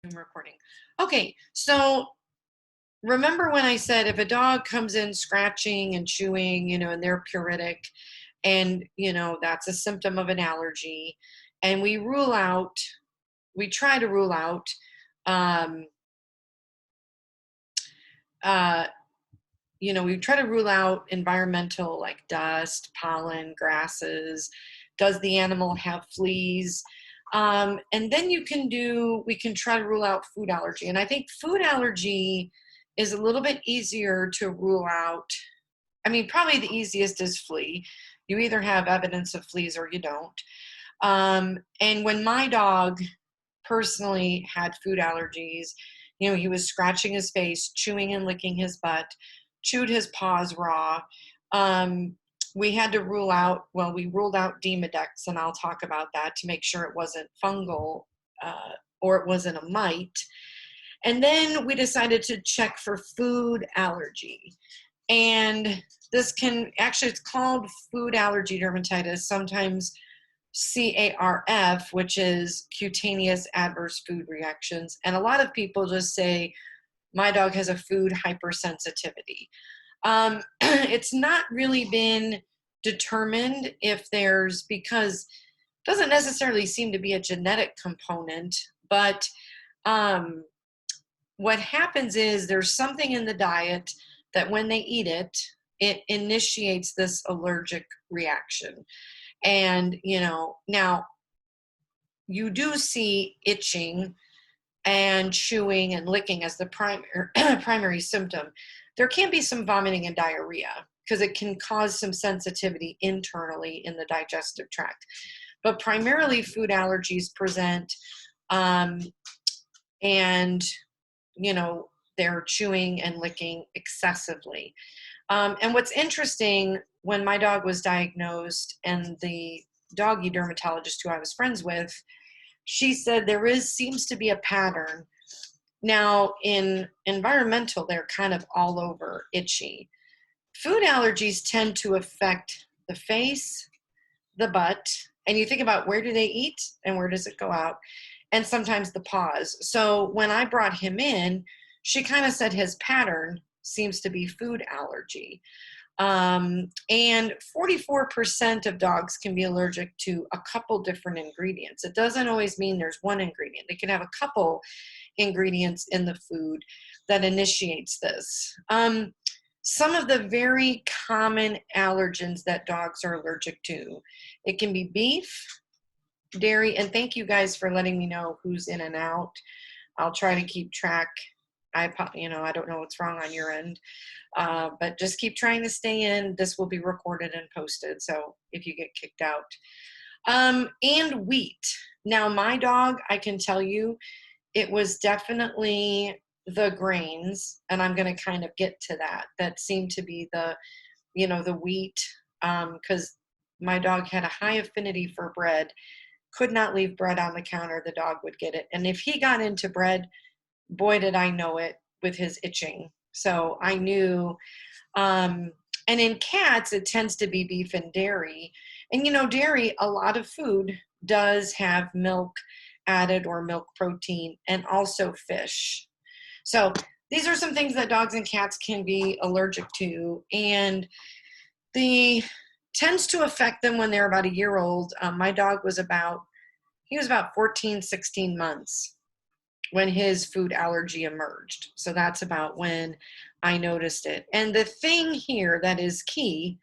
I'm recording. Okay, so remember when I said if a dog comes in scratching and chewing, and they're pruritic, and that's a symptom of an allergy, and we try to rule out, um, uh, we try to rule out environmental like dust, pollen, grasses. Does the animal have fleas? And then we can try to rule out food allergy. And I think food allergy is a little bit easier to rule out. I mean, probably the easiest is flea. You either have evidence of fleas or you don't. And when my dog personally had food allergies, he was scratching his face, chewing and licking his butt, chewed his paws raw. We had to we ruled out demodex, and I'll talk about that to make sure it wasn't fungal or it wasn't a mite. And then we decided to check for food allergy. And it's called food allergy dermatitis, sometimes CARF, which is cutaneous adverse food reactions. And a lot of people just say, my dog has a food hypersensitivity. It's not really been determined because it doesn't necessarily seem to be a genetic component, but what happens is there's something in the diet that when they eat it, it initiates this allergic reaction. And, now you do see itching and chewing and licking as the primary symptom. There can be some vomiting and diarrhea because it can cause some sensitivity internally in the digestive tract. But primarily food allergies present, and, they're chewing and licking excessively. And what's interesting, when my dog was diagnosed, and the doggy dermatologist who I was friends with, she said seems to be a pattern. Now, in environmental, they're kind of all over itchy. Food allergies tend to affect the face, the butt, and you think about where do they eat and where does it go out, and sometimes the paws. So when I brought him in, she kind of said his pattern seems to be food allergy. And 44% of dogs can be allergic to a couple different ingredients. It doesn't always mean there's one ingredient. They can have a couple ingredients in the food that initiates this. Some of the very common allergens that dogs are allergic to, it can be beef, dairy, and thank you guys for letting me know who's in and out. I'll try to keep track. I don't know what's wrong on your end, but just keep trying to stay in. This will be recorded and posted, so if you get kicked out. And wheat. Now, my dog, I can tell you, it was definitely the grains, and I'm going to kind of get to that seemed to be the wheat, because my dog had a high affinity for bread, could not leave bread on the counter. The dog would get it, and if he got into bread, boy, did I know it with his itching. So I knew. And in cats, it tends to be beef and dairy. And, dairy, a lot of food does have milk added or milk protein, and also fish. So these are some things that dogs and cats can be allergic to. And tends to affect them when they're about a year old. My dog was about 14, 16 months when his food allergy emerged. So that's about when I noticed it. And the thing here that is key,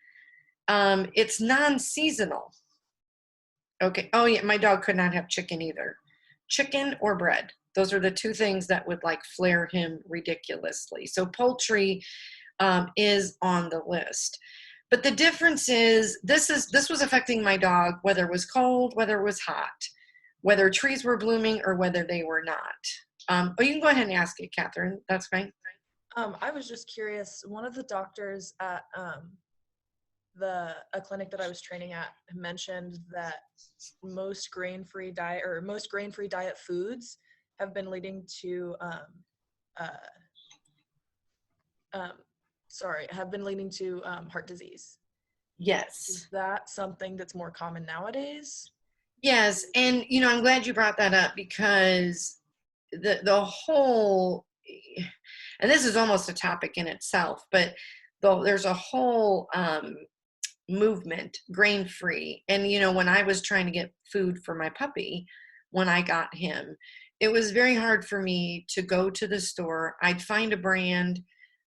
it's non-seasonal. Okay. Oh yeah, my dog could not have chicken either. Chicken or bread. Those are the two things that would flare him ridiculously. So poultry is on the list. But the difference is this was affecting my dog, whether it was cold, whether it was hot, whether trees were blooming or whether they were not. You can go ahead and ask it, Catherine. That's fine. I was just curious. One of the doctors at a clinic that I was training at mentioned that most grain-free diet foods have been leading to heart disease. Yes. Is that something that's more common nowadays? Yes, and I'm glad you brought that up, because the whole, and this is almost a topic in itself, but there's a whole movement, grain free. And, when I was trying to get food for my puppy, when I got him, it was very hard for me to go to the store. I'd find a brand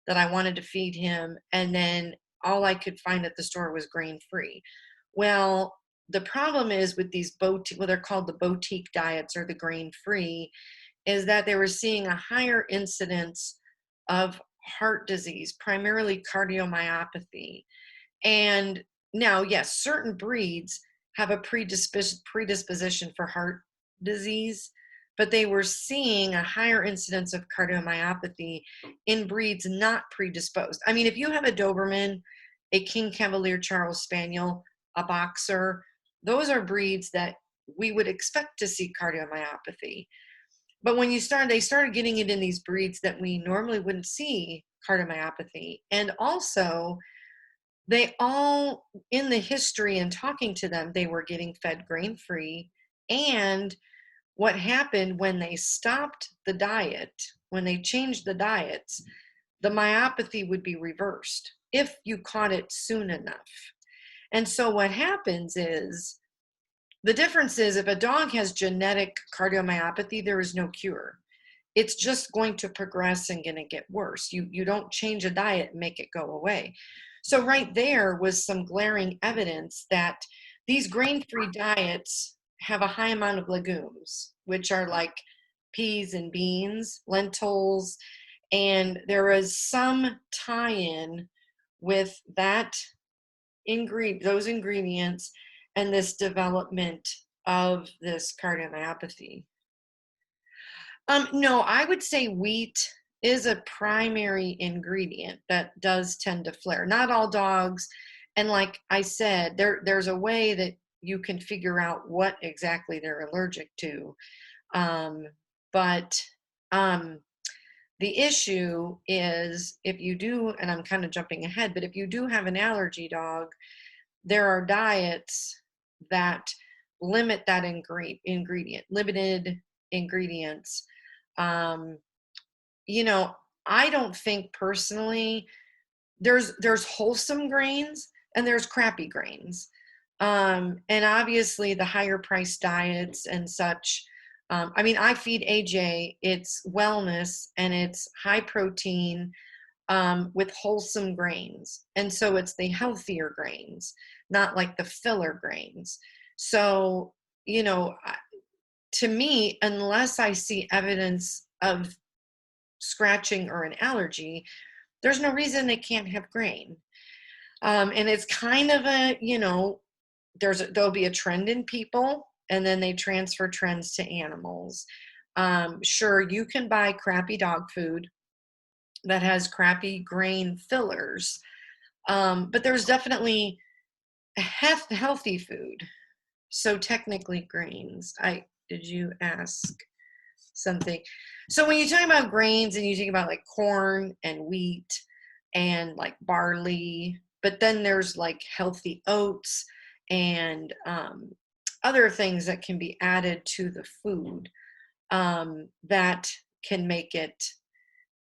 that I wanted to feed him, and then all I could find at the store was grain free. Well, the problem is with these boutique, well, they're called the boutique diets or the grain free, is that they were seeing a higher incidence of heart disease, primarily cardiomyopathy. And now, yes, certain breeds have a predisposition for heart disease, but they were seeing a higher incidence of cardiomyopathy in breeds not predisposed. I mean, if you have a Doberman, a King Cavalier Charles Spaniel, a Boxer, those are breeds that we would expect to see cardiomyopathy. But when they started getting it in these breeds that we normally wouldn't see cardiomyopathy. And also, they all, in the history and talking to them, they were getting fed grain free. And what happened when they stopped the diet, when they changed the diets, the myopathy would be reversed if you caught it soon enough. And so what happens is, the difference is if a dog has genetic cardiomyopathy, there is no cure. It's just going to progress and going to get worse. You don't change a diet and make it go away. So right there was some glaring evidence that these grain-free diets have a high amount of legumes, which are like peas and beans, lentils, and there is some tie-in with those ingredients and this development of this cardiomyopathy. No, I would say wheat is a primary ingredient that does tend to flare. Not all dogs, and like I said, there's a way that you can figure out what exactly they're allergic to. But the issue is if you do, and I'm kind of jumping ahead, but if you do have an allergy dog, there are diets that limit that limited ingredients. um, I don't think personally there's wholesome grains and there's crappy grains. And obviously the higher priced diets and such. I mean, I feed AJ, it's wellness and it's high protein with wholesome grains. And so it's the healthier grains, not like the filler grains. So, to me, unless I see evidence of scratching or an allergy, there's no reason they can't have grain. And it's kind of there'll be a trend in people, and then they transfer trends to animals. Sure, you can buy crappy dog food that has crappy grain fillers, but there's definitely healthy food. So technically grains. Did you ask something? So when you talk about grains and you think about like corn and wheat and like barley, but then there's like healthy oats and other things that can be added to the food that can make it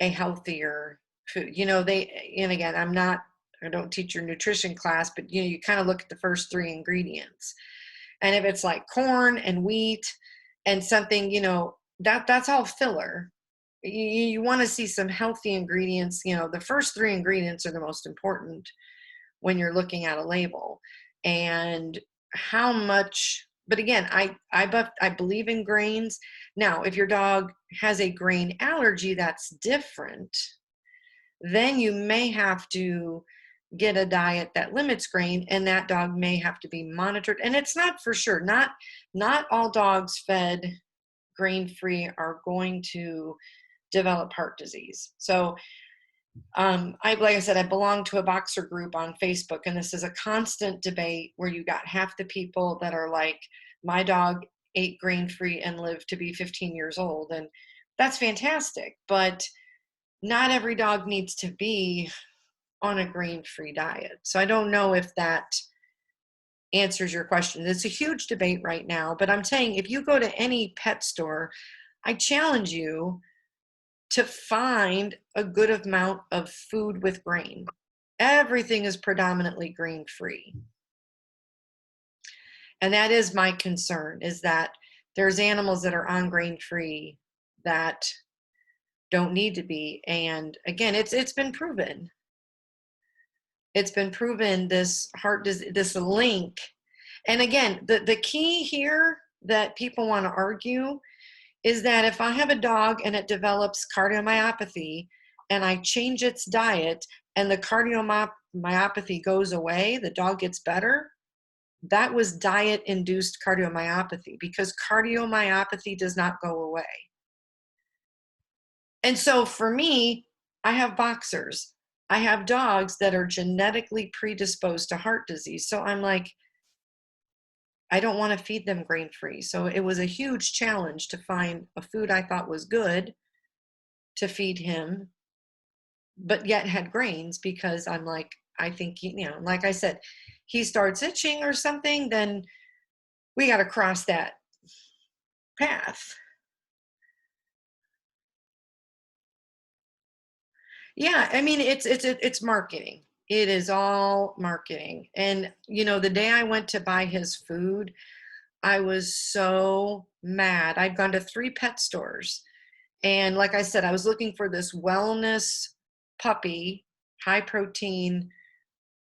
a healthier food. And again, I don't teach your nutrition class, but you kind of look at the first three ingredients. And if it's like corn and wheat and something, that's all filler. You want to see some healthy ingredients. The first three ingredients are the most important when you're looking at a label. And how much, but again, I believe in grains. Now, if your dog has a grain allergy, that's different. Then you may have to get a diet that limits grain, and that dog may have to be monitored. And it's not for sure. Not all dogs fed grain-free are going to develop heart disease. So like I said, I belong to a boxer group on Facebook, and this is a constant debate where you got half the people that are like, my dog ate grain-free and lived to be 15 years old. And that's fantastic, but not every dog needs to be on a grain-free diet. So I don't know if that answers your question. It's a huge debate right now, but I'm saying if you go to any pet store, I challenge you to find a good amount of food with grain. Everything is predominantly grain free. And that is my concern, is that there's animals that are on grain free that don't need to be. And again, it's been proven. It's been proven, this heart disease, this link. And again, the key here that people want to argue is that if I have a dog and it develops cardiomyopathy and I change its diet and the cardiomyopathy goes away, the dog gets better, that was diet induced cardiomyopathy, because cardiomyopathy does not go away. And so for me, I have boxers. I have dogs that are genetically predisposed to heart disease. So I'm like, I don't want to feed them grain free. So it was a huge challenge to find a food I thought was good to feed him, but yet had grains, because I'm like, I think, like I said, he starts itching or something, then we got to cross that path. Yeah, I mean, it's marketing. It is all marketing. And the day I went to buy his food, I was so mad. I'd gone to 3 pet stores, and like I said, I was looking for this wellness puppy, high protein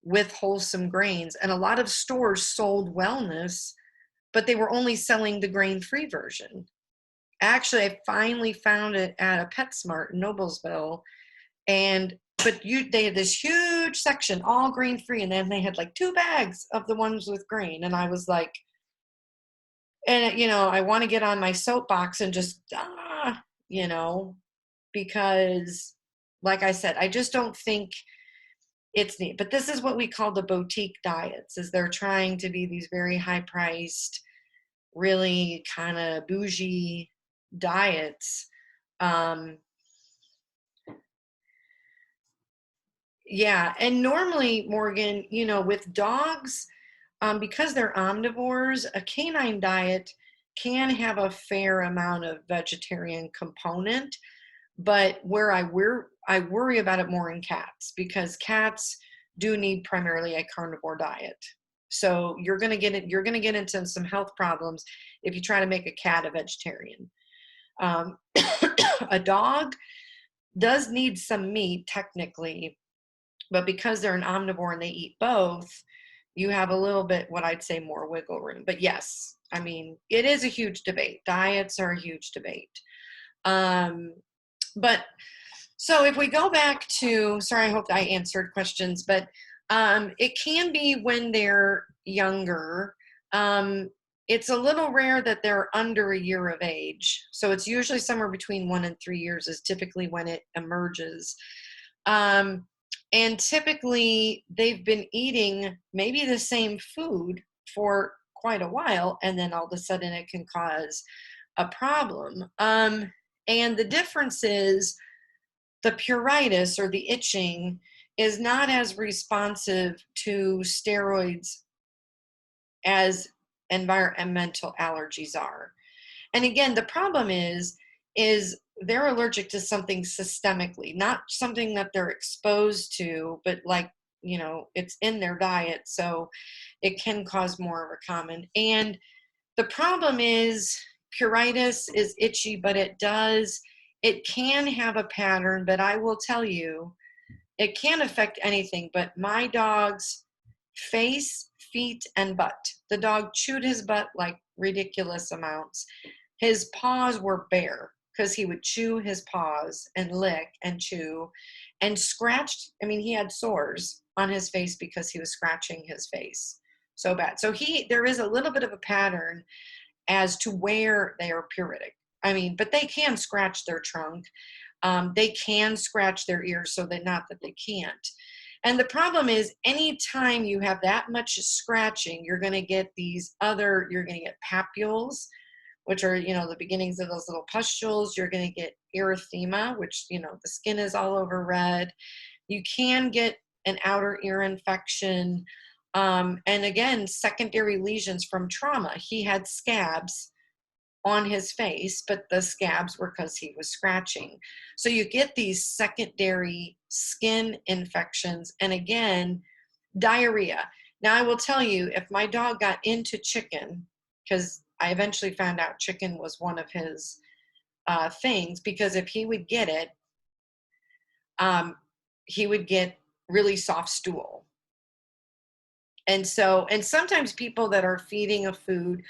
with wholesome grains, and a lot of stores sold wellness, but they were only selling the grain-free version. Actually, I finally found it at a PetSmart in Noblesville. But they had this huge section, all grain free, and then they had like 2 bags of the ones with grain. And I was like, and I want to get on my soapbox and just you know, because like I said, I just don't think it's neat. But this is what we call the boutique diets, is they're trying to be these very high priced, really kind of bougie diets. Um, Yeah, and normally, Morgan, with dogs, because they're omnivores, a canine diet can have a fair amount of vegetarian component, but I worry about it more in cats, because cats do need primarily a carnivore diet. So you're gonna get into some health problems if you try to make a cat a vegetarian. Um, a dog does need some meat technically, but because they're an omnivore and they eat both, you have a little bit, what I'd say, more wiggle room. But yes, I mean, it is a huge debate. Diets are a huge debate. Um, but so if we go back to, sorry, I hope I answered questions, but it can be when they're younger. It's a little rare that they're under a year of age. So it's usually somewhere between 1 and 3 years is typically when it emerges. Um, and typically they've been eating maybe the same food for quite a while, and then all of a sudden it can cause a problem. And the difference is the pruritus, or the itching, is not as responsive to steroids as environmental allergies are. And again, the problem is they're allergic to something systemically, not something that they're exposed to, but like, it's in their diet. So it can cause more of a common. And the problem is pruritus is itchy, but it can have a pattern, but I will tell you, it can affect anything, but my dog's face, feet, and butt. The dog chewed his butt like ridiculous amounts. His paws were bare because he would chew his paws and lick and chew and scratched. I mean, he had sores on his face because he was scratching his face so bad. So there is a little bit of a pattern as to where they are pruritic. I mean, but they can scratch their trunk. They can scratch their ears, so that not that they can't. And the problem is, anytime you have that much scratching, you're going to get you're going to get papules, which are, the beginnings of those little pustules. You're going to get erythema, which, the skin is all over red. You can get an outer ear infection. And again, secondary lesions from trauma. He had scabs on his face, but the scabs were because he was scratching. So you get these secondary skin infections, and again, diarrhea. Now, I will tell you, if my dog got into chicken, because I eventually found out chicken was one of his things, because if he would get it, um, he would get really soft stool. And so, and sometimes people that are feeding a food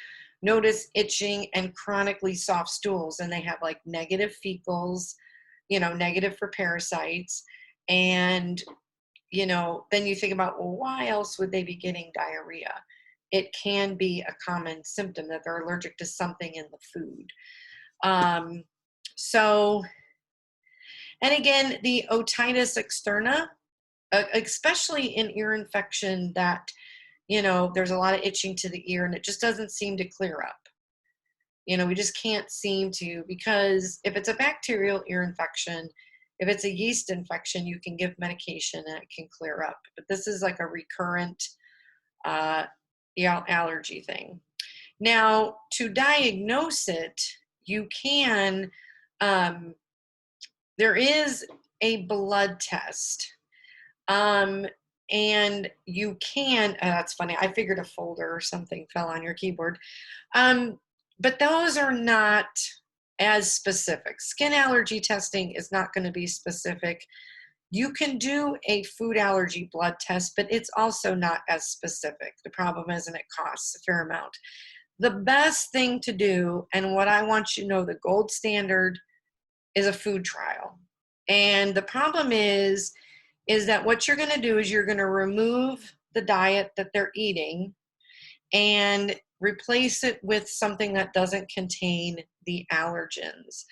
notice itching and chronically soft stools, and they have like negative fecals, negative for parasites. And, then you think about, well, why else would they be getting diarrhea? It can be a common symptom that they're allergic to something in the food. Um, so, and again, the otitis externa, especially in ear infection, that there's a lot of itching to the ear and it just doesn't seem to clear up. We just can't seem to, because if it's a bacterial ear infection, if it's a yeast infection, you can give medication and it can clear up. But this is like a recurrent allergy thing. Now, to diagnose it, you can, there is a blood test. And you can, that's funny, I figured a folder or something fell on your keyboard. But those are not as specific. Skin allergy testing is not going to be specific. You can do a food allergy blood test, but it's also not as specific. The problem is, and it costs a fair amount. The best thing to do, and what I want you to know, the gold standard, is a food trial. And the problem is that what you're going to do is you're going to remove the diet that they're eating and replace it with something that doesn't contain the allergens.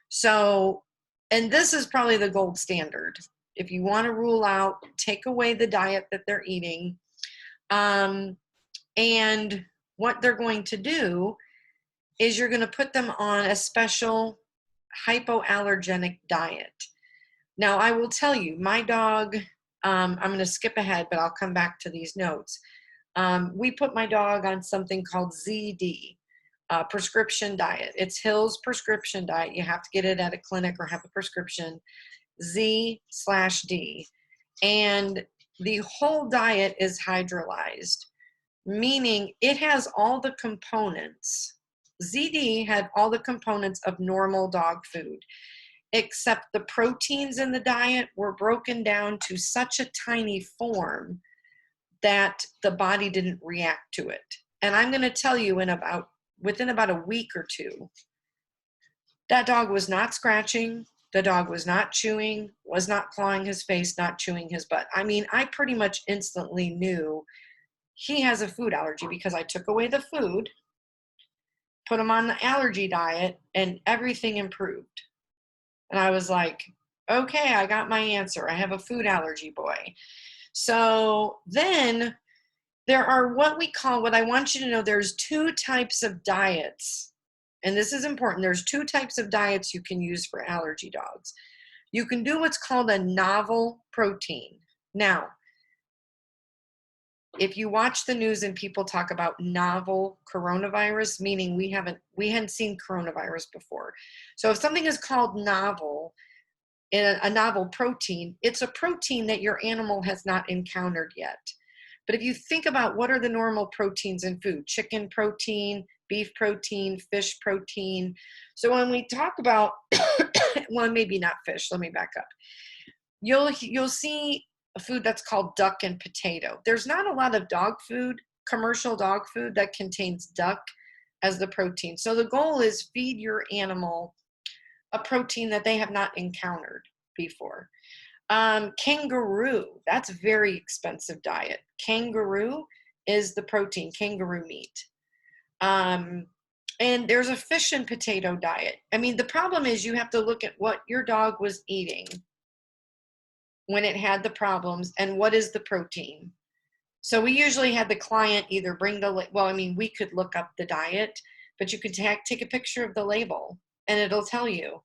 So, and this is probably the gold standard. If you want to rule out, take away the diet that they're eating. And what they're going to do is you're going to put them on a special hypoallergenic diet. Now, I will tell you, my dog, I'm going to skip ahead, but I'll come back to these notes. We put my dog on something called ZD, prescription diet. It's Hill's prescription diet. You have to get it at a clinic or have a prescription, Z/D. And the whole diet is hydrolyzed, meaning it has all the components. ZD had all the components of normal dog food, except the proteins in the diet were broken down to such a tiny form that the body didn't react to it. And I'm going to tell you, within about a week or two, that dog was not scratching, the dog was not chewing, was not clawing his face, not chewing his butt. I mean, I pretty much instantly knew he has a food allergy because I took away the food, put him on the allergy diet, and everything improved. And I was like, okay, I got my answer. I have a food allergy boy. So then there are what I want you to know, there's two types of diets. And this is important. There's two types of diets you can use for allergy dogs. You can do what's called a novel protein. Now, if you watch the news and people talk about novel coronavirus, meaning we hadn't seen coronavirus before. So if something is called novel, a novel protein, it's a protein that your animal has not encountered yet. But if you think about what are the normal proteins in food, chicken protein, beef protein, fish protein. So when we talk about, well, maybe not fish, let me back up. You'll see a food that's called duck and potato. There's not a lot of dog food, commercial dog food, that contains duck as the protein. So the goal is feed your animal a protein that they have not encountered before. Kangaroo, that's a very expensive diet. Kangaroo is the protein, kangaroo meat. And there's a fish and potato diet. I mean, the problem is you have to look at what your dog was eating when it had the problems and what is the protein. So we usually had the client either bring we could look up the diet, but you could take a picture of the label and it'll tell you.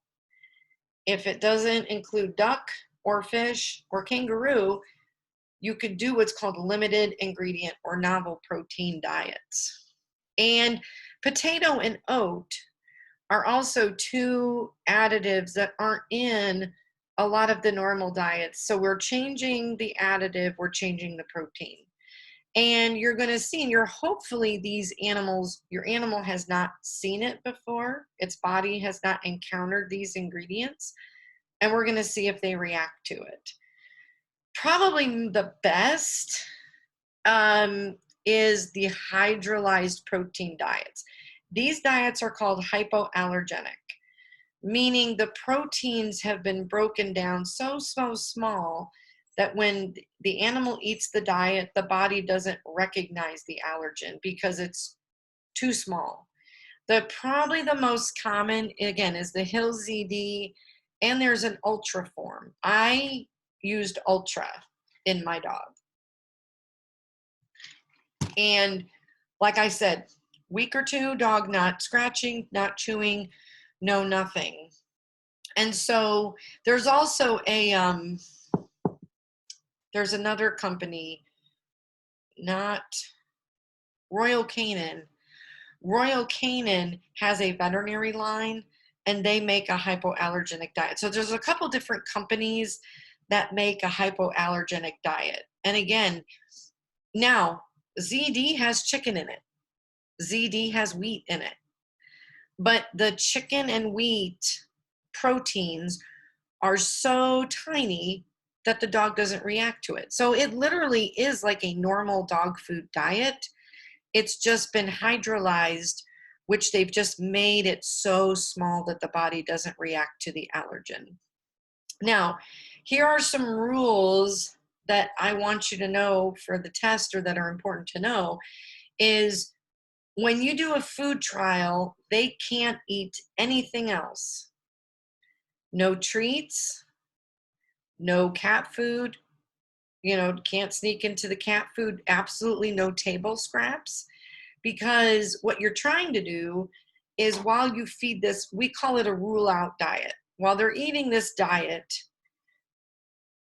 If it doesn't include duck or fish or kangaroo, you could do what's called limited ingredient or novel protein diets. And potato and oat are also two additives that aren't in a lot of the normal diets. So we're changing the additive, we're changing the protein. And you're going to see, and you're hopefully these animals, your animal has not seen it before. Its body has not encountered these ingredients. And we're going to see if they react to it. Probably the best is the hydrolyzed protein diets. These diets are called hypoallergenic, meaning the proteins have been broken down so small that when the animal eats the diet, the body doesn't recognize the allergen because it's too small. Probably the most common, again, is the Hill ZD, and there's an ultra form. I used ultra in my dog. And like I said, week or two, dog not scratching, not chewing, no nothing. And so there's also there's another company, not Royal Canin. Royal Canin has a veterinary line, and they make a hypoallergenic diet. So there's a couple different companies that make a hypoallergenic diet. And again, now ZD has chicken in it. ZD has wheat in it. But the chicken and wheat proteins are so tiny that the dog doesn't react to it. So it literally is like a normal dog food diet. It's just been hydrolyzed, which they've just made it so small that the body doesn't react to the allergen. Now, here are some rules that I want you to know for the test, or that are important to know, is when you do a food trial, they can't eat anything else. No treats, no cat food, can't sneak into the cat food, absolutely no table scraps, because what you're trying to do is, while you feed this, we call it a rule out diet. While they're eating this diet,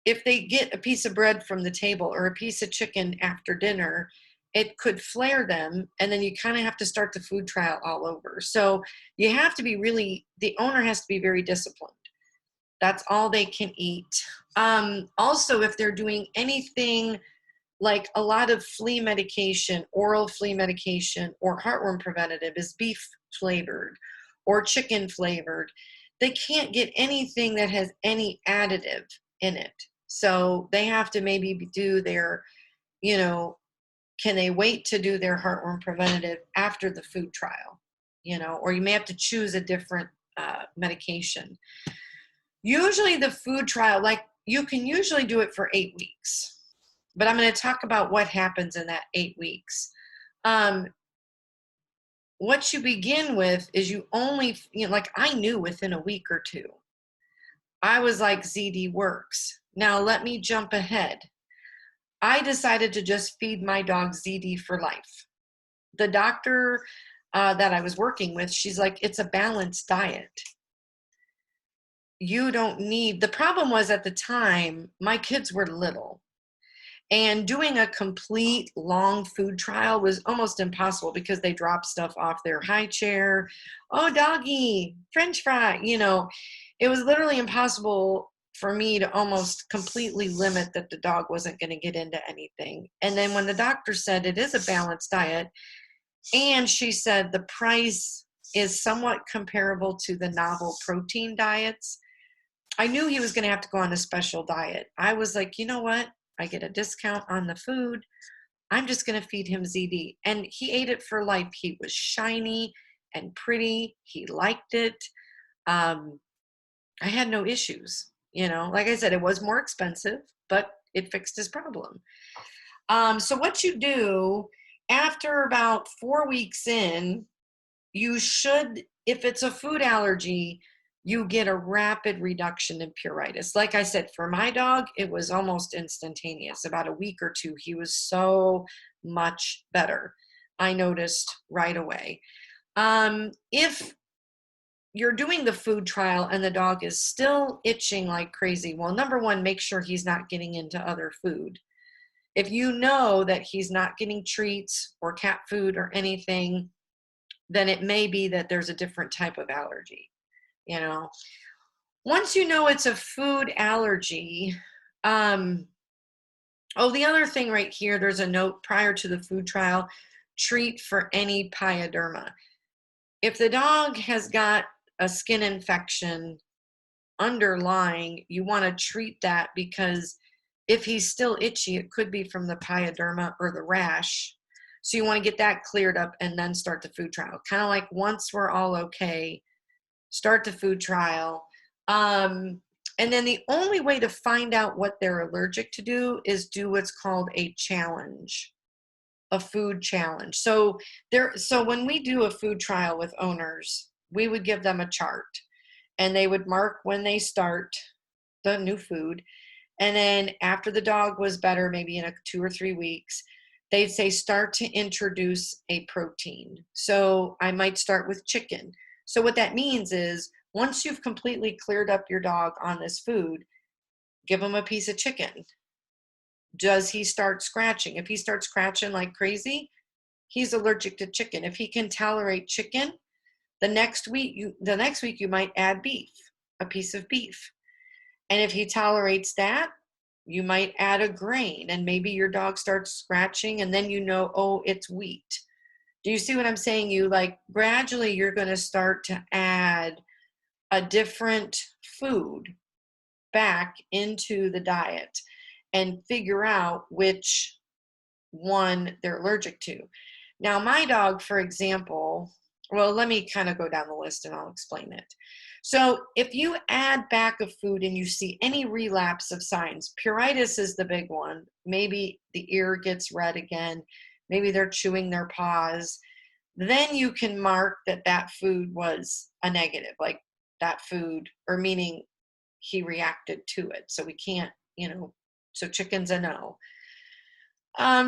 if they get a piece of bread from the table or a piece of chicken after dinner, it could flare them, and then you kind of have to start the food trial all over. So you have to be the owner has to be very disciplined. That's all they can eat. Also, if they're doing anything like a lot of flea medication, oral flea medication, or heartworm preventative is beef flavored or chicken flavored, they can't get anything that has any additive in it. So they have to maybe do their, can they wait to do their heartworm preventative after the food trial, or you may have to choose a different medication. Usually the food trial, like, you can usually do it for 8 weeks, but I'm going to talk about what happens in that 8 weeks. What you begin with is you only, like I knew within a week or two, I was like, ZD works. Now let me jump ahead. I decided to just feed my dog ZD for life. The doctor that I was working with, she's like, it's a balanced diet. You don't need, the problem was at the time, my kids were little. And doing a complete long food trial was almost impossible because they dropped stuff off their high chair. Oh, doggy, French fry, it was literally impossible for me to almost completely limit that the dog wasn't going to get into anything. And then when the doctor said it is a balanced diet, and she said the price is somewhat comparable to the novel protein diets, I knew he was going to have to go on a special diet. I was like, you know what? I get a discount on the food. I'm just going to feed him ZD. And he ate it for life. He was shiny and pretty. He liked it. I had no issues. Like I said, it was more expensive, but it fixed his problem. So what you do after about 4 weeks in, you should, if it's a food allergy, you get a rapid reduction in pruritus. Like I said, for my dog, it was almost instantaneous. About a week or two, he was so much better. I noticed right away. If you're doing the food trial and the dog is still itching like crazy, well, number one, make sure he's not getting into other food. If you know that he's not getting treats or cat food or anything, then it may be that there's a different type of allergy, you know. Once you know it's a food allergy, um, oh, the other thing right here, there's a note prior to the food trial, treat for any pyoderma. If the dog has got a skin infection underlying, you want to treat that, because if he's still itchy, it could be from the pyoderma or the rash. So you want to get that cleared up and then start the food trial. Kind of like once we're all okay, start the food trial. And then the only way to find out what they're allergic to do is do what's called a challenge, a food challenge. So when we do a food trial with owners, we would give them a chart and they would mark when they start the new food. And then after the dog was better, maybe in 2 or 3 weeks, they'd say start to introduce a protein. So I might start with chicken. So what that means is once you've completely cleared up your dog on this food, give him a piece of chicken. Does he start scratching? If he starts scratching like crazy, he's allergic to chicken. If he can tolerate chicken, the next week you might add beef, a piece of beef. And if he tolerates that, you might add a grain, and maybe your dog starts scratching, and then you know, oh, it's wheat. Do you see what I'm saying? You like gradually you're going to start to add a different food back into the diet and figure out which one they're allergic to. Now, my dog, for example, well, let me kind of go down the list and I'll explain it. So, if you add back a food and you see any relapse of signs, pruritus is the big one. Maybe the ear gets red again, maybe they're chewing their paws, then you can mark that that food was a negative, like that food, or meaning he reacted to it. So we can't, so chicken's a no.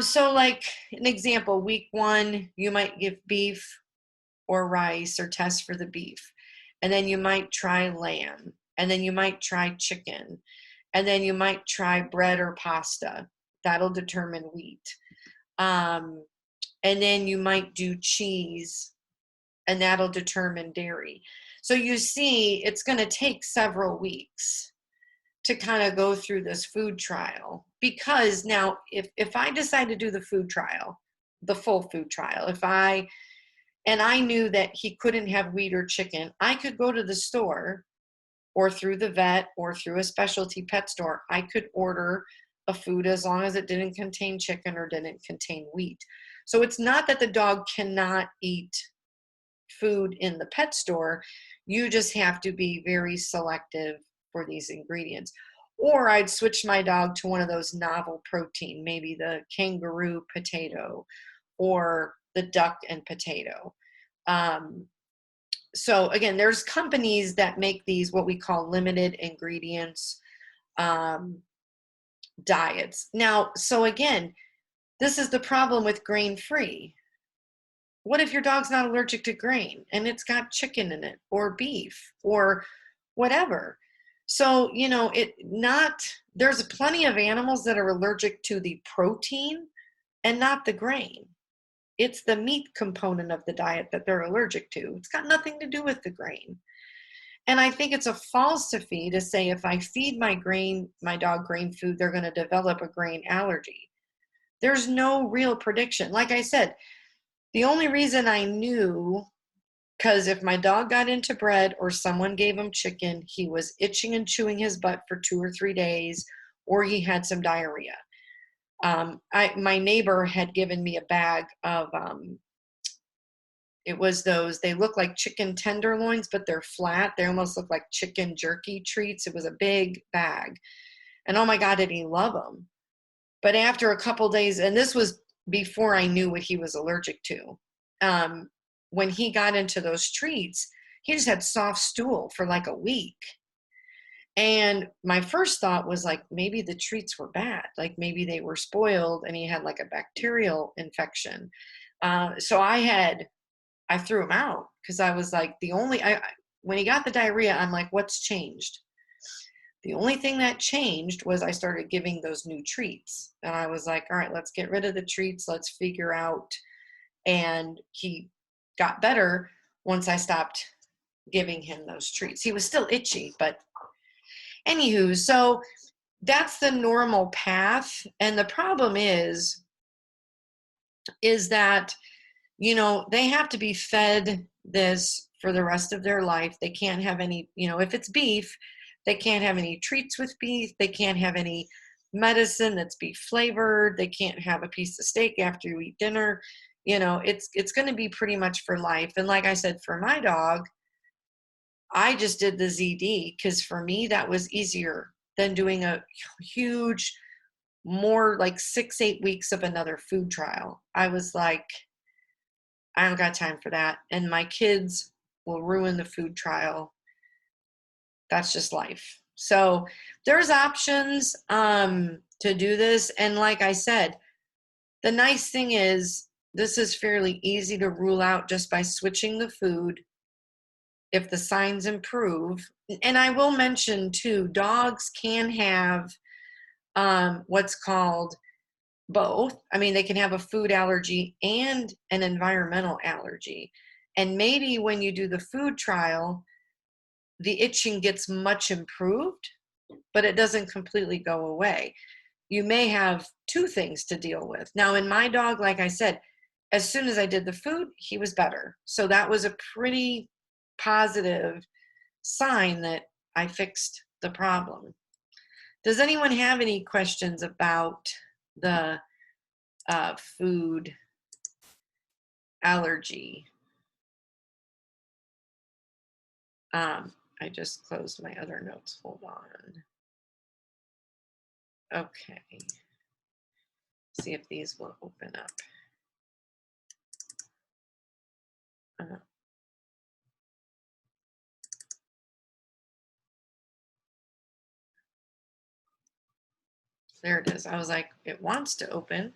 So like an example, week 1, you might give beef or rice or test for the beef. And then you might try lamb. And then you might try chicken. And then you might try bread or pasta. That'll determine wheat. And then you might do cheese, and that'll determine dairy. So you see, it's going to take several weeks to kind of go through this food trial, because now if I decide to do the food trial, the full food trial, and I knew that he couldn't have wheat or chicken, I could go to the store or through the vet or through a specialty pet store. I could order a food as long as it didn't contain chicken or didn't contain wheat. So it's not that the dog cannot eat food in the pet store. You just have to be very selective for these ingredients. Or I'd switch my dog to one of those novel protein, maybe the kangaroo potato or the duck and potato. So again, there's companies that make these what we call limited ingredients diets. Now, so again, this is the problem with grain-free. What if your dog's not allergic to grain and it's got chicken in it or beef or whatever? So, there's plenty of animals that are allergic to the protein and not the grain. It's the meat component of the diet that they're allergic to. It's got nothing to do with the grain. And I think it's a falsity to say if I feed my dog grain food, they're going to develop a grain allergy. There's no real prediction. Like I said, the only reason I knew, because if my dog got into bread or someone gave him chicken, he was itching and chewing his butt for 2 or 3 days, or he had some diarrhea. My neighbor had given me a bag of, it was those, they look like chicken tenderloins, but they're flat. They almost look like chicken jerky treats. It was a big bag. And oh my God, did he love them. But after a couple days, and this was before I knew what he was allergic to, when he got into those treats, he just had soft stool for like a week. And my first thought was like, maybe the treats were bad. Like maybe they were spoiled and he had like a bacterial infection. So I threw him out because I was like, when he got the diarrhea, I'm like, what's changed? The only thing that changed was I started giving those new treats. And I was like, all right, let's get rid of the treats. Let's figure out. And he got better once I stopped giving him those treats. He was still itchy, but anywho, so that's the normal path. And the problem is that, you know, they have to be fed this for the rest of their life. They can't have any, you know, if it's beef, they can't have any treats with beef. They can't have any medicine that's beef flavored. They can't have a piece of steak after you eat dinner. You know, it's going to be pretty much for life. And like I said, for my dog, I just did the ZD because for me that was easier than doing a huge, more like 6-8 weeks of another food trial. I was like, I don't got time for that. And my kids will ruin the food trial. That's just life. So there's options to do this. And like I said, the nice thing is this is fairly easy to rule out just by switching the food if the signs improve. And I will mention too, dogs can have what's called both. I mean, they can have a food allergy and an environmental allergy. And maybe when you do the food trial, the itching gets much improved, but it doesn't completely go away. You may have two things to deal with. Now, in my dog, like I said, as soon as I did the food, he was better. So that was a pretty positive sign that I fixed the problem. Does anyone have any questions about the food allergy? I just closed my other notes. Hold on. Okay. See if these will open up. There it is. I was like, it wants to open.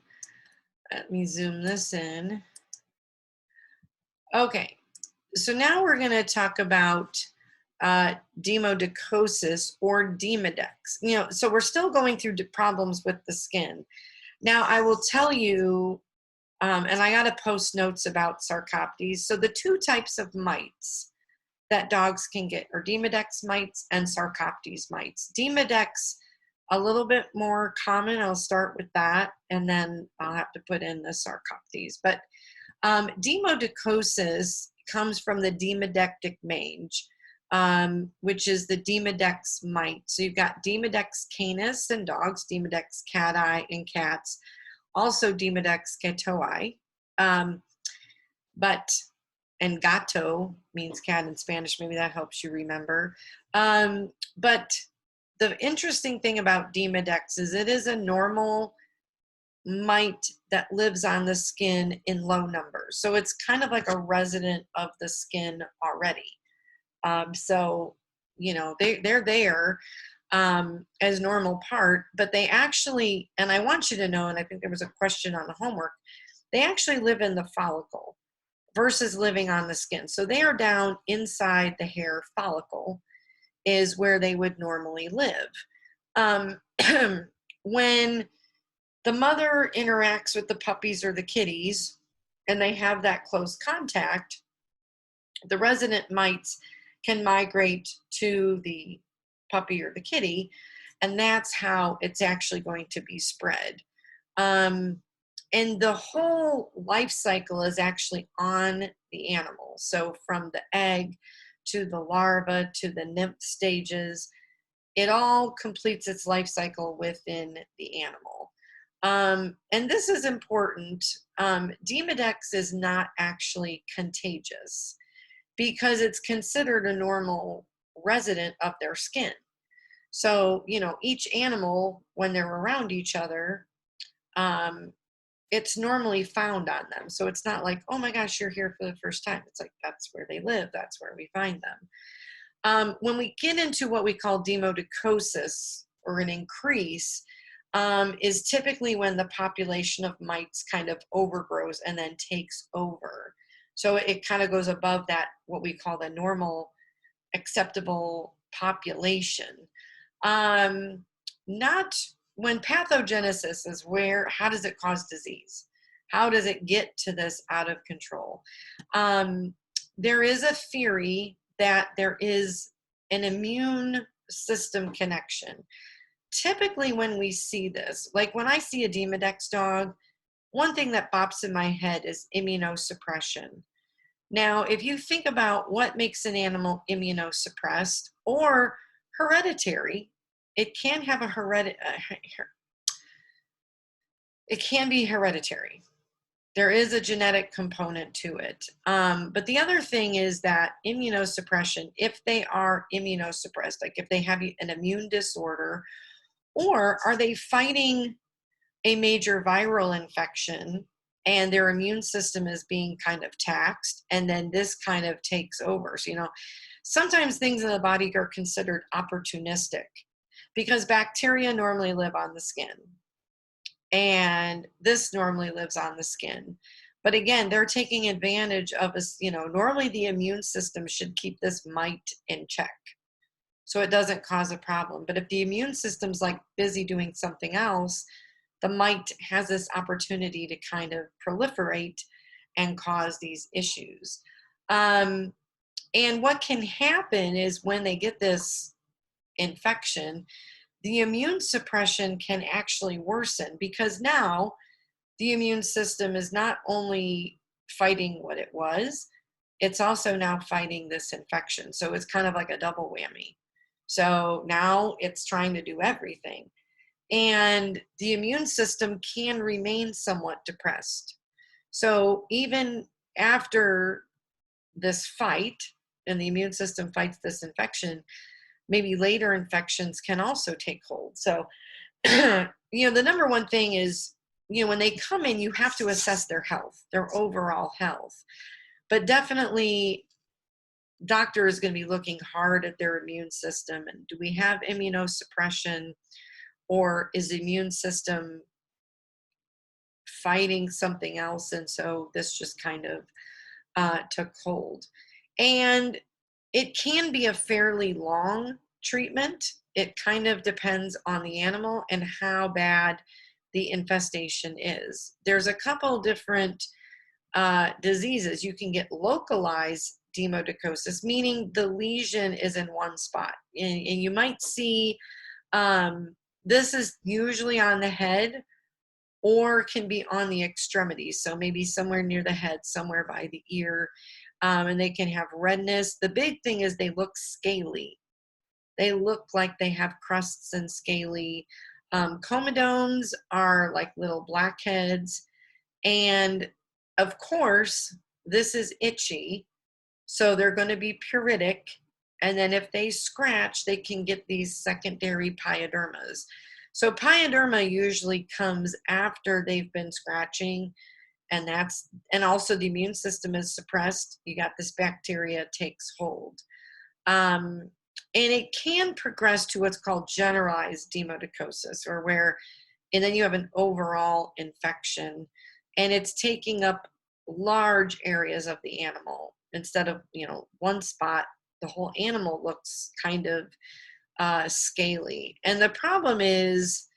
Let me zoom this in. Okay. So now we're going to talk about demodecosis or demodex. You know, so we're still going through problems with the skin. Now I will tell you, and I got to post notes about sarcoptes. So the two types of mites that dogs can get are demodex mites and sarcoptes mites. Demodex, a little bit more common. I'll start with that, and then I'll have to put in the sarcoptes. But demodecosis comes from the demodectic mange, which is the demodex mite. So you've got demodex canis in dogs, demodex cati in cats, also demodex catoi. And gato means cat in Spanish. Maybe that helps you remember. But the interesting thing about demodex is it is a normal mite that lives on the skin in low numbers. So it's kind of like a resident of the skin already. So, you know, they're there as normal part, but they actually, and I want you to know, and I think there was a question on the homework, they actually live in the follicle versus living on the skin. So they are down inside the hair follicle is where they would normally live. When the mother interacts with the puppies or the kitties and they have that close contact, the resident mites can migrate to the puppy or the kitty, and that's how it's actually going to be spread. And the whole life cycle is actually on the animal. So from the egg to the larva to the nymph stages, it all completes its life cycle within the animal. And this is important. Demodex is not actually contagious because it's considered a normal resident of their skin. So, you know, each animal, when they're around each other, it's normally found on them. So it's not like, oh my gosh, you're here for the first time. It's like, that's where they live. That's where we find them. When we get into what we call demodecosis, or an increase, is typically when the population of mites kind of overgrows and then takes over. So it kind of goes above that, what we call the normal acceptable population. Not when pathogenesis is where, how does it cause disease? How does it get to this out of control? There is a theory that there is an immune system connection. Typically, when we see this, like when I see a demodex dog, one thing that pops in my head is immunosuppression. Now, if you think about what makes an animal immunosuppressed or hereditary, it can have a it can be hereditary. There is a genetic component to it. But the other thing is that immunosuppression, if they are immunosuppressed, like if they have an immune disorder, or are they fighting a major viral infection and their immune system is being kind of taxed, and then this kind of takes over. So, sometimes things in the body are considered opportunistic because bacteria normally live on the skin, and this normally lives on the skin. But again, they're taking advantage of us. Normally the immune system should keep this mite in check so it doesn't cause a problem. But if the immune system's like busy doing something else, the mite has this opportunity to kind of proliferate and cause these issues. And what can happen is when they get this infection, the immune suppression can actually worsen because now the immune system is not only fighting what it was, it's also now fighting this infection. So it's kind of like a double whammy. So now it's trying to do everything. And the immune system can remain somewhat depressed. So even after this fight, and the immune system fights this infection, maybe later infections can also take hold. So, the number one thing is, when they come in, you have to assess their health, their overall health. But definitely, doctor is going to be looking hard at their immune system. And do we have immunosuppression, or is the immune system fighting something else? And so this just kind of took hold. And it can be a fairly long treatment. It kind of depends on the animal and how bad the infestation is. There's a couple different diseases. You can get localized demodicosis, meaning the lesion is in one spot. And you might see this is usually on the head or can be on the extremities. So maybe somewhere near the head, somewhere by the ear. And they can have redness. The big thing is they look scaly. They look like they have crusts and scaly. Comedones are like little blackheads. And of course, this is itchy. So they're going to be pruritic. And then if they scratch, they can get these secondary pyodermas. So pyoderma usually comes after they've been scratching, and also the immune system is suppressed. You got this bacteria takes hold. And it can progress to what's called generalized demodicosis, and then you have an overall infection, and it's taking up large areas of the animal. Instead of, one spot, the whole animal looks kind of scaly. And the problem is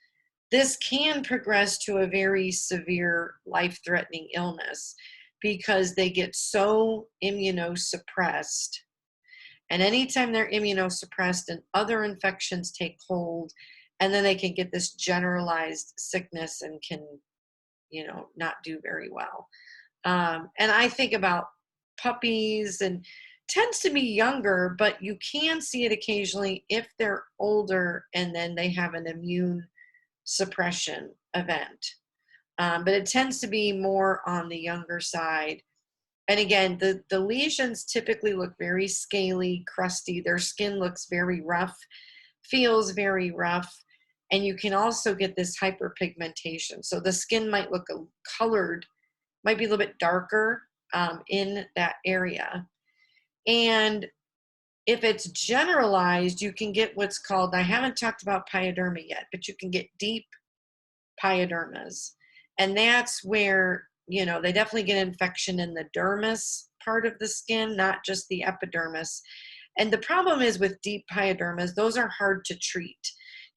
this can progress to a very severe life-threatening illness because they get so immunosuppressed. And anytime they're immunosuppressed and other infections take hold, and then they can get this generalized sickness and can, not do very well. And I think about puppies, and tends to be younger, but you can see it occasionally if they're older and then they have an immune suppression event. But it tends to be more on the younger side. And again, the lesions typically look very scaly, crusty. Their skin looks very rough, feels very rough. And you can also get this hyperpigmentation. So the skin might look colored, might be a little bit darker in that area. And if it's generalized, you can get what's called, I haven't talked about pyoderma yet, but you can get deep pyodermas. And that's where, they definitely get infection in the dermis part of the skin, not just the epidermis. And the problem is with deep pyodermas, those are hard to treat.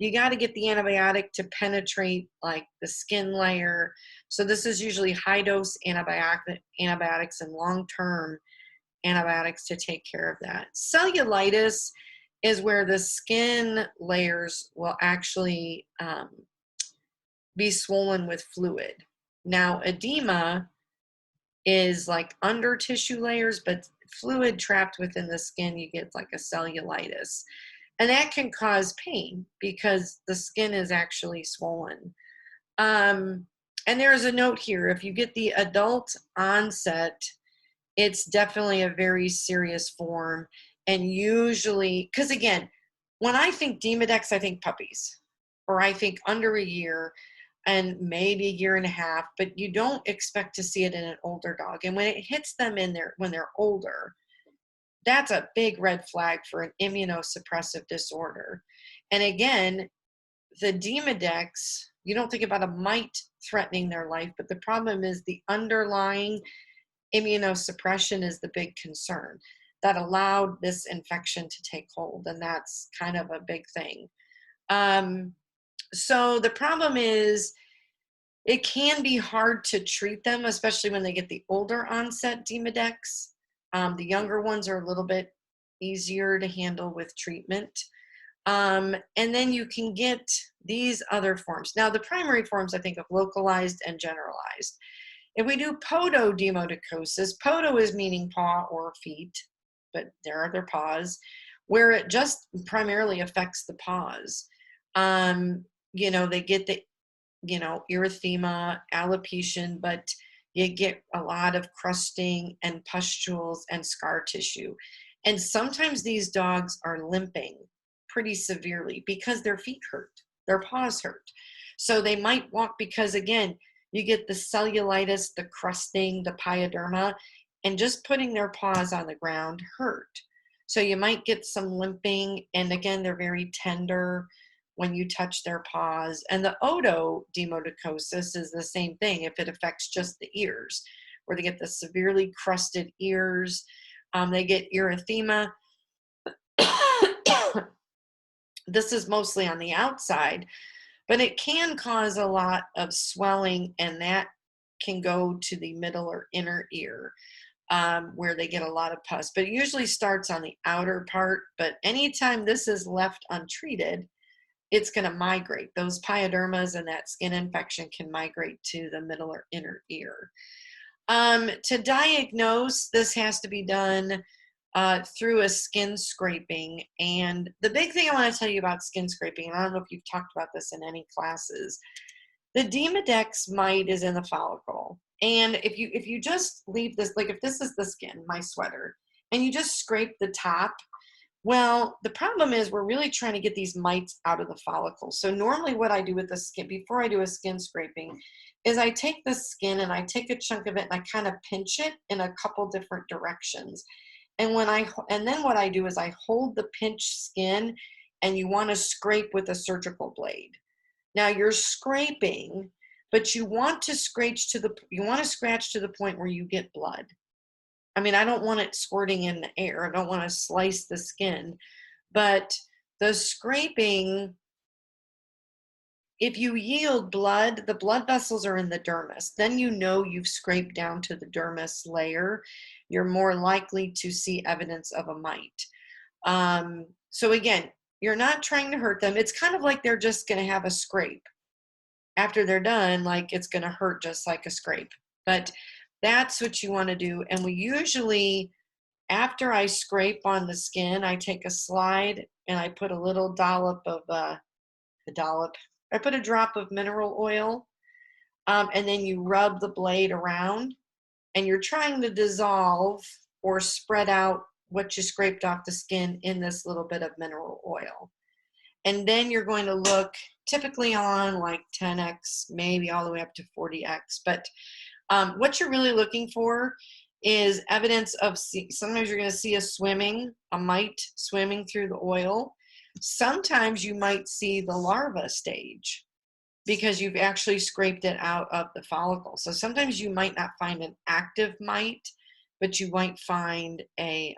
you got to get the antibiotic to penetrate like the skin layer. So this is usually high dose antibiotics and long-term antibiotics to take care of that. Cellulitis is where the skin layers will actually be swollen with fluid. Now, edema is like under tissue layers, but fluid trapped within the skin, you get like a cellulitis. And that can cause pain because the skin is actually swollen. And there's a note here, if you get the adult onset, it's definitely a very serious form. And usually, because again, when I think demodex, I think puppies, or I think under a year and maybe a year and a half, but you don't expect to see it in an older dog. And when it hits them when they're older, that's a big red flag for an immunosuppressive disorder. And again, the demodex, you don't think about a mite threatening their life, but the problem is the underlying immunosuppression is the big concern that allowed this infection to take hold. And that's kind of a big thing. So the problem is it can be hard to treat them, especially when they get the older onset demodex. The younger ones are a little bit easier to handle with treatment. And then you can get these other forms. Now, the primary forms, I think, of localized and generalized. If we do pododemodecosis, podo is meaning paw or feet, but there are their paws, where it just primarily affects the paws. They get the, erythema, alopecia, but you get a lot of crusting and pustules and scar tissue. And sometimes these dogs are limping pretty severely because their feet hurt, their paws hurt. So they might walk because, again, you get the cellulitis, the crusting, the pyoderma, and just putting their paws on the ground hurt. So you might get some limping, and again, they're very tender when you touch their paws. And the otodemodecosis is the same thing if it affects just the ears, where they get the severely crusted ears. They get erythema. This is mostly on the outside, but it can cause a lot of swelling, and that can go to the middle or inner ear, where they get a lot of pus. But it usually starts on the outer part, but anytime this is left untreated, it's going to migrate. Those pyodermas and that skin infection can migrate to the middle or inner ear. To diagnose, this has to be done through a skin scraping. And the big thing I want to tell you about skin scraping, and I don't know if you've talked about this in any classes, the demodex mite is in the follicle. And if you just leave this, like if this is the skin, my sweater, and you just scrape the top, well, the problem is we're really trying to get these mites out of the follicle. So normally what I do with the skin, before I do a skin scraping, is I take the skin and I take a chunk of it and I kind of pinch it in a couple different directions. And then what I do is I hold the pinched skin, and you want to scrape with a surgical blade. Now you're scraping, but you want to scratch to the point where you get blood. I mean, I don't want it squirting in the air. I don't want to slice the skin, but the scraping, if you yield blood, the blood vessels are in the dermis. Then you've scraped down to the dermis layer. You're more likely to see evidence of a mite. So again, you're not trying to hurt them. It's kind of like they're just going to have a scrape. After they're done, like it's going to hurt just like a scrape. But that's what you want to do. And we usually, after I scrape on the skin, I take a slide and I put a little dollop of I put a drop of mineral oil, and then you rub the blade around, and you're trying to dissolve or spread out what you scraped off the skin in this little bit of mineral oil. And then you're going to look typically on like 10x, maybe all the way up to 40x. But what you're really looking for is evidence of, sometimes you're going to see a mite swimming through the oil. Sometimes you might see the larva stage because you've actually scraped it out of the follicle. So sometimes you might not find an active mite, but you might find the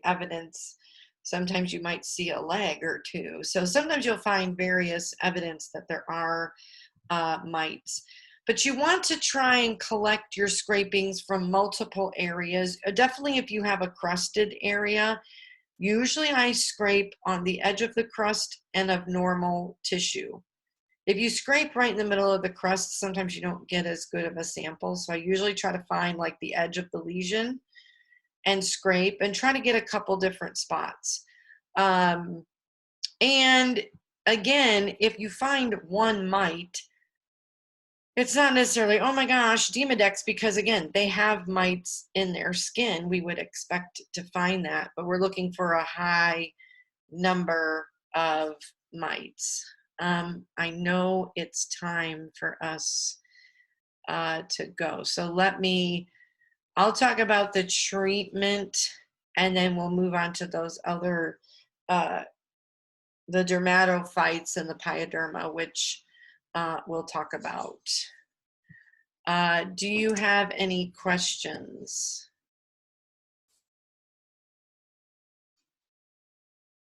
evidence Sometimes you might see a leg or two. So sometimes you'll find various evidence that there are mites. But you want to try and collect your scrapings from multiple areas. Definitely if you have a crusted area, usually I scrape on the edge of the crust and of normal tissue. If you scrape right in the middle of the crust, sometimes you don't get as good of a sample. So I usually try to find like the edge of the lesion and scrape and try to get a couple different spots. And again, if you find one mite, it's not necessarily, oh my gosh, demodex, because again, they have mites in their skin. We would expect to find that, but we're looking for a high number of mites. I know it's time for us to go. So I'll talk about the treatment and then we'll move on to those other, uh, the dermatophytes and the pyoderma, which we'll talk about. Do you have any questions?